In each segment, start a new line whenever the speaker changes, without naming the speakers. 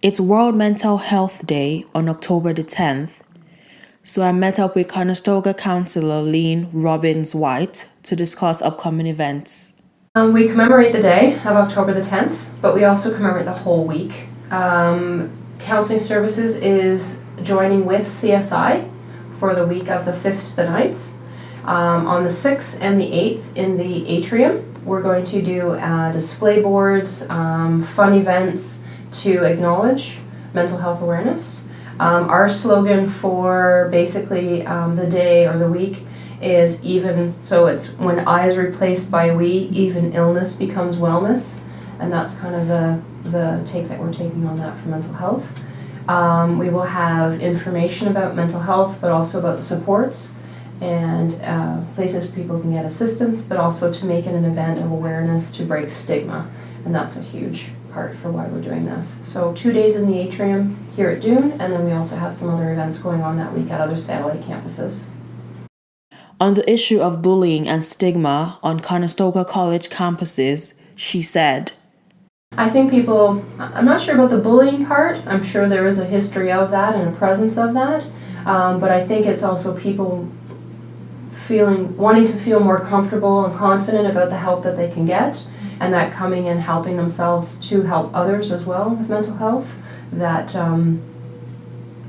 It's World Mental Health Day on October the 10th, so I met up with Conestoga Councillor Lean Robbins White to discuss upcoming events.
We commemorate the day of October the 10th, but we also commemorate the whole week. Counseling Services is joining with CSI for the week of the 5th to the 9th. On the 6th and the 8th in the atrium, we're going to do display boards, fun events to acknowledge mental health awareness. Our slogan for basically the day or the week is even, so it's when I is replaced by we, even illness becomes wellness. And that's kind of the take that we're taking on that for mental health. We will have information about mental health, but also about the supports and places people can get assistance, but also to make it an event of awareness to break stigma. And that's a huge part for why we're doing this. So 2 days in the atrium here at Dune, and then we also have some other events going on that week at other satellite campuses.
On the issue of bullying and stigma on Conestoga College campuses, she said,
I think people, I'm not sure about the bullying part. I'm sure there is a history of that and a presence of that. But I think it's also people wanting to feel more comfortable and confident about the help that they can get, and that coming and helping themselves to help others as well with mental health, that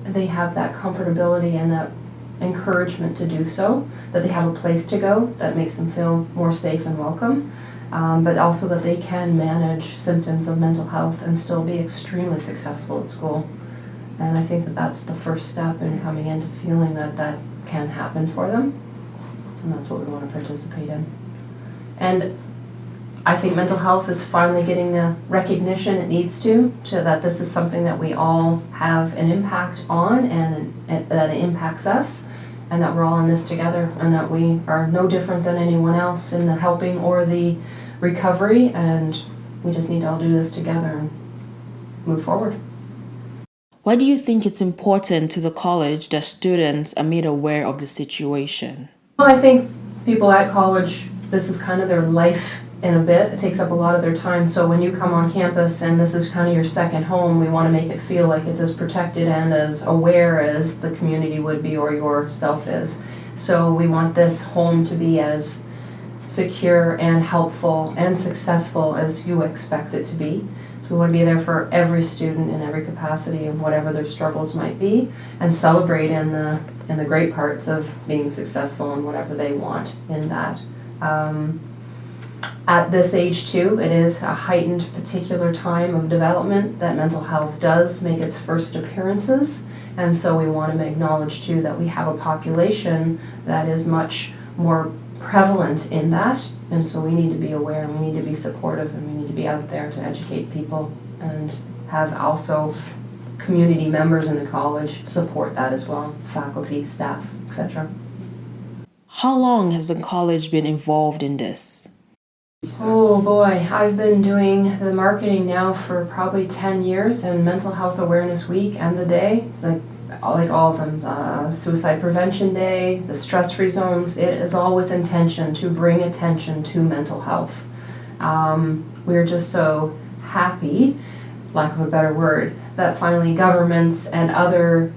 they have that comfortability and that encouragement to do so, that they have a place to go that makes them feel more safe and welcome, but also that they can manage symptoms of mental health and still be extremely successful at school. And I think that that's the first step in coming into feeling that that can happen for them, and that's what we want to participate in. And I think mental health is finally getting the recognition it needs to that this is something that we all have an impact on, and that it impacts us, and that we're all in this together, and that we are no different than anyone else in the helping or the recovery, and we just need to all do this together and move forward.
why do you think it's important to the college that students are made aware of the situation?
Well, I think people at college, this is kind of their life in a bit. It takes up a lot of their time. So when you come on campus and this is kind of your second home, we want to make it feel like it's as protected and as aware as the community would be or yourself is. So we want this home to be as secure and helpful and successful as you expect it to be. So we want to be there for every student in every capacity of whatever their struggles might be, and celebrate in the great parts of being successful in whatever they want in that. At this age too, it is a heightened particular time of development that mental health does make its first appearances, and so we want to acknowledge too that we have a population that is much more prevalent in that, and so we need to be aware, and we need to be supportive, and we need to be out there to educate people and have also community members in the college support that as well, faculty, staff, etc.
How long has the college been involved in this?
Oh boy, I've been doing the marketing now for probably 10 years, and Mental Health Awareness Week and the day, like all of them, Suicide Prevention Day, the stress-free zones, it is all with intention to bring attention to mental health. We're just so happy, lack of a better word, that finally governments and other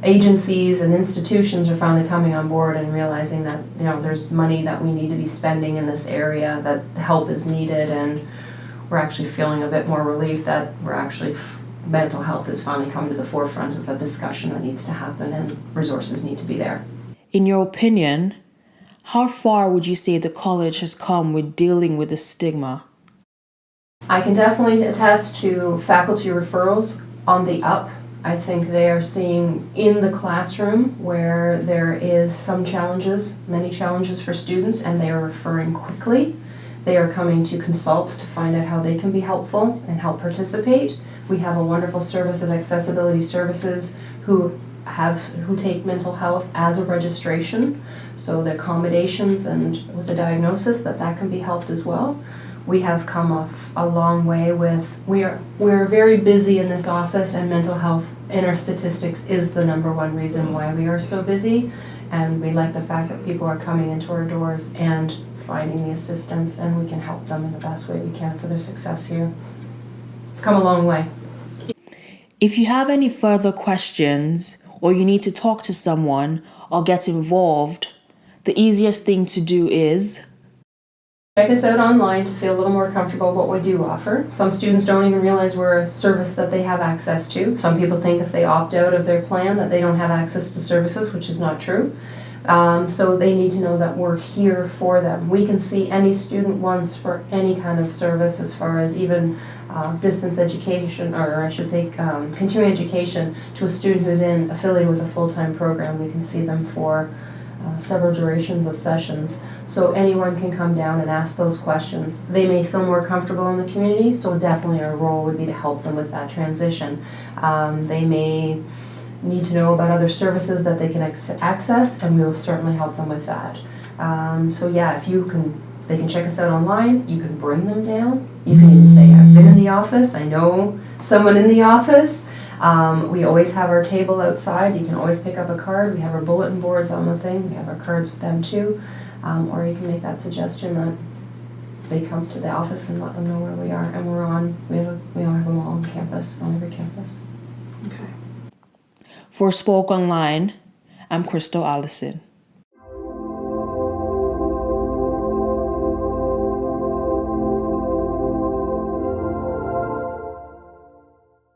agencies and institutions are finally coming on board and realizing that there's money that we need to be spending in this area, that help is needed, and we're actually feeling a bit more relief that we're actually mental health is finally coming to the forefront of a discussion that needs to happen, and resources need to be there.
In your opinion, how far would you say the college has come with dealing with the stigma?
I can definitely attest to faculty referrals on the up. I think they are seeing in the classroom where there is some challenges, many challenges for students, and they are referring quickly. They are coming to consult to find out how they can be helpful and help participate. We have a wonderful service of accessibility services who take mental health as a registration, so the accommodations and with the diagnosis that can be helped as well. We have come a long way with, we're very busy in this office, and mental health in our statistics is the #1 reason why we are so busy, and we like the fact that people are coming into our doors and finding the assistance, and we can help them in the best way we can for their success here. come a long way.
If you have any further questions or you need to talk to someone or get involved, the easiest thing to do is
check us out online to feel a little more comfortable what we do offer. Some students don't even realize we're a service that they have access to. Some people think if they opt out of their plan that they don't have access to services, which is not true. So they need to know that we're here for them. We can see any student once for any kind of service, as far as even distance education, or I should say continuing education to a student who's affiliated with a full-time program. We can see them for several durations of sessions. So anyone can come down and ask those questions. They may feel more comfortable in the community, so definitely our role would be to help them with that transition. They may need to know about other services that they can access, and we will certainly help them with that. So yeah, they can check us out online. You can bring them down. You can even say, I've been in the office, I know someone in the office. We always have our table outside. You can always pick up a card. We have our bulletin boards on the thing. We have our cards with them too. Or you can make that suggestion that they come to the office and let them know where we are. And we all have them all on campus, on every campus.
Okay.
For Spoke Online, I'm Crystal Allison.